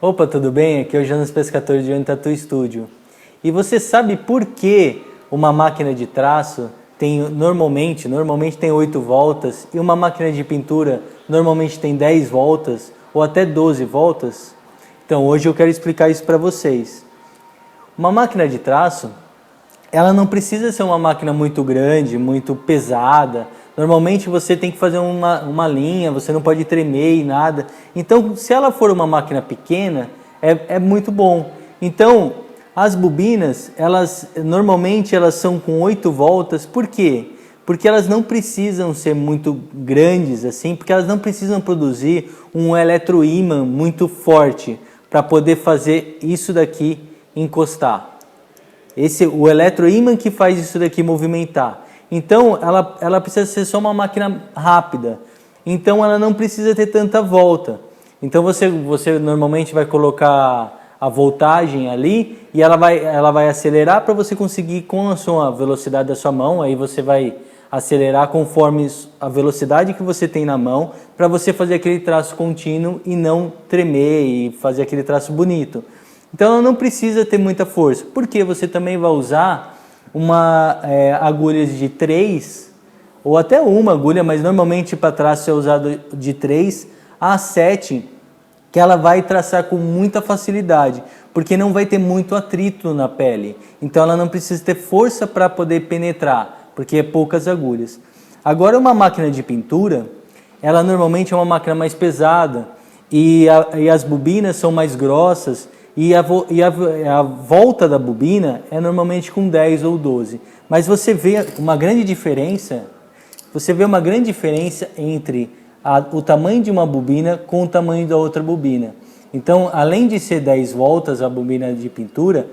Opa, tudo bem? Aqui é o Jonas Pescatore de One Tattoo Studio. E você sabe por que uma máquina de traço tem normalmente tem 8 voltas e uma máquina de pintura normalmente tem 10 voltas ou até 12 voltas? Então hoje eu quero explicar isso para vocês. Uma máquina de traço, ela não precisa ser uma máquina muito grande, muito pesada. Normalmente você tem que fazer uma linha, você não pode tremer e nada. Então, se ela for uma máquina pequena, é muito bom. Então, as bobinas, normalmente elas são com 8 voltas. Por quê? Porque elas não precisam ser muito grandes assim, porque elas não precisam produzir um eletroímã muito forte para poder fazer isso daqui encostar. O eletroímã que faz isso daqui movimentar. Então, ela precisa ser só uma máquina rápida. Então, ela não precisa ter tanta volta. Então, você normalmente vai colocar a voltagem ali e ela vai acelerar para você conseguir com a sua velocidade da sua mão. Aí você vai acelerar conforme a velocidade que você tem na mão para você fazer aquele traço contínuo e não tremer e fazer aquele traço bonito. Então, ela não precisa ter muita força, porque você também vai usar agulhas de 3 ou até uma agulha, mas normalmente para traço é usado de 3 a 7, que ela vai traçar com muita facilidade, porque não vai ter muito atrito na pele. Então, ela não precisa ter força para poder penetrar, porque é poucas agulhas. Agora, uma máquina de pintura, ela normalmente é uma máquina mais pesada e as bobinas são mais grossas. E a volta da bobina é normalmente com 10 ou 12. Mas você vê uma grande diferença, entre o tamanho de uma bobina com o tamanho da outra bobina. Então, além de ser 10 voltas a bobina de pintura,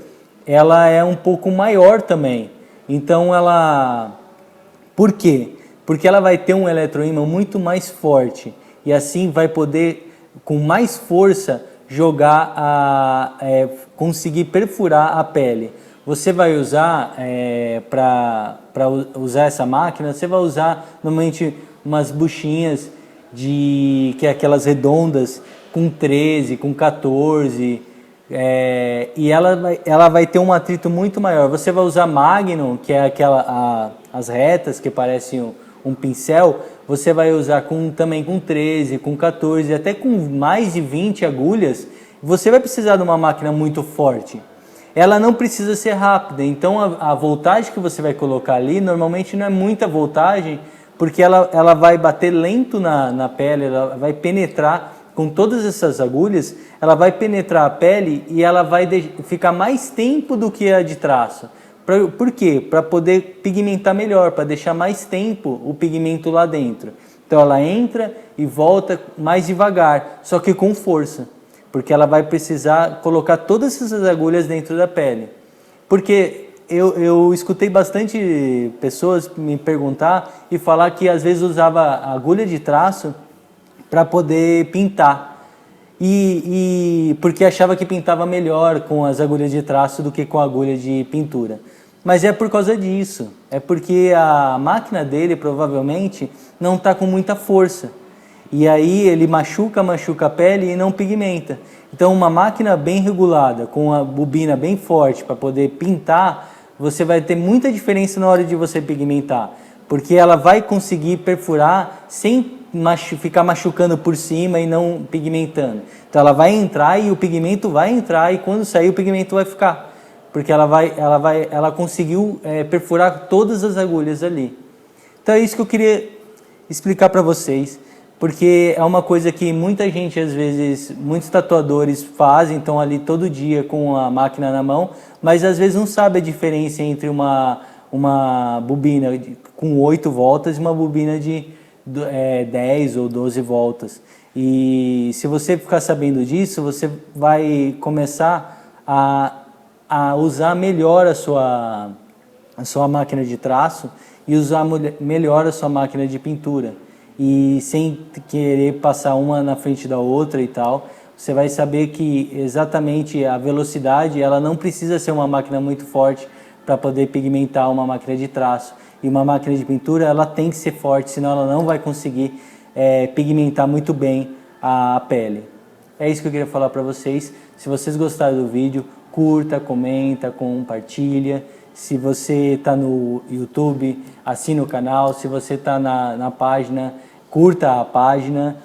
ela é um pouco maior também. Então, por quê? Porque ela vai ter um eletroímã muito mais forte e assim vai poder, com mais força, conseguir perfurar a pele. Você vai usar, para usar essa máquina, você vai usar normalmente umas buchinhas que é aquelas redondas com 13, com 14, e ela vai ter um atrito muito maior. Você vai usar Magnum, que é as retas que parecem um pincel, você vai usar também com 13, com 14, até com mais de 20 agulhas, você vai precisar de uma máquina muito forte. Ela não precisa ser rápida, então a voltagem que você vai colocar ali, normalmente não é muita voltagem, porque ela vai bater lento na pele, ela vai penetrar com todas essas agulhas, ela vai penetrar a pele e ela vai ficar mais tempo do que a de traço. Por quê? Para poder pigmentar melhor, para deixar mais tempo o pigmento lá dentro. Então ela entra e volta mais devagar, só que com força, porque ela vai precisar colocar todas essas agulhas dentro da pele. Porque eu escutei bastante pessoas me perguntar e falar que às vezes usava agulha de traço para poder pintar. Porque achava que pintava melhor com as agulhas de traço do que com a agulha de pintura. Mas é por causa disso, é porque a máquina dele provavelmente não está com muita força. E aí ele machuca a pele e não pigmenta. Então uma máquina bem regulada, com a bobina bem forte para poder pintar, você vai ter muita diferença na hora de você pigmentar. Porque ela vai conseguir perfurar sem ficar machucando por cima e não pigmentando. Então ela vai entrar e o pigmento vai entrar e quando sair o pigmento vai ficar. Porque ela conseguiu perfurar todas as agulhas ali. Então é isso que eu queria explicar para vocês, porque é uma coisa que muita gente, às vezes, muitos tatuadores fazem, estão ali todo dia com a máquina na mão, mas às vezes não sabe a diferença entre uma bobina com 8 voltas e uma bobina de 10 ou 12 voltas. E se você ficar sabendo disso, você vai começar a usar melhor a sua máquina de traço e usar melhor a sua máquina de pintura. E sem querer passar uma na frente da outra e tal, você vai saber que exatamente a velocidade, ela não precisa ser uma máquina muito forte para poder pigmentar uma máquina de traço. E uma máquina de pintura, ela tem que ser forte, senão ela não vai conseguir pigmentar muito bem a pele. É isso que eu queria falar para vocês. Se vocês gostaram do vídeo, curta, comenta, compartilha. Se você está no YouTube, assine o canal. Se você está na página, curta a página.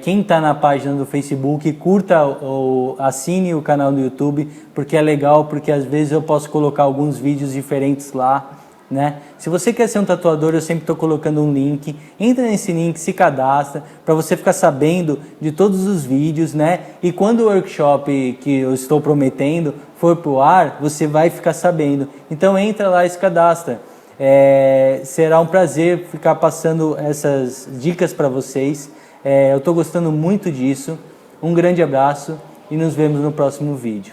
Quem está na página do Facebook, curta ou assine o canal do YouTube, porque é legal, porque às vezes eu posso colocar alguns vídeos diferentes lá, né? Se você quer ser um tatuador, eu sempre estou colocando um link. Entra nesse link, se cadastra, para você ficar sabendo de todos os vídeos, né? E quando o workshop que eu estou prometendo for pro ar, você vai ficar sabendo. Então entra lá e se cadastra. Será um prazer ficar passando essas dicas para vocês. Eu estou gostando muito disso. Um grande abraço e nos vemos no próximo vídeo.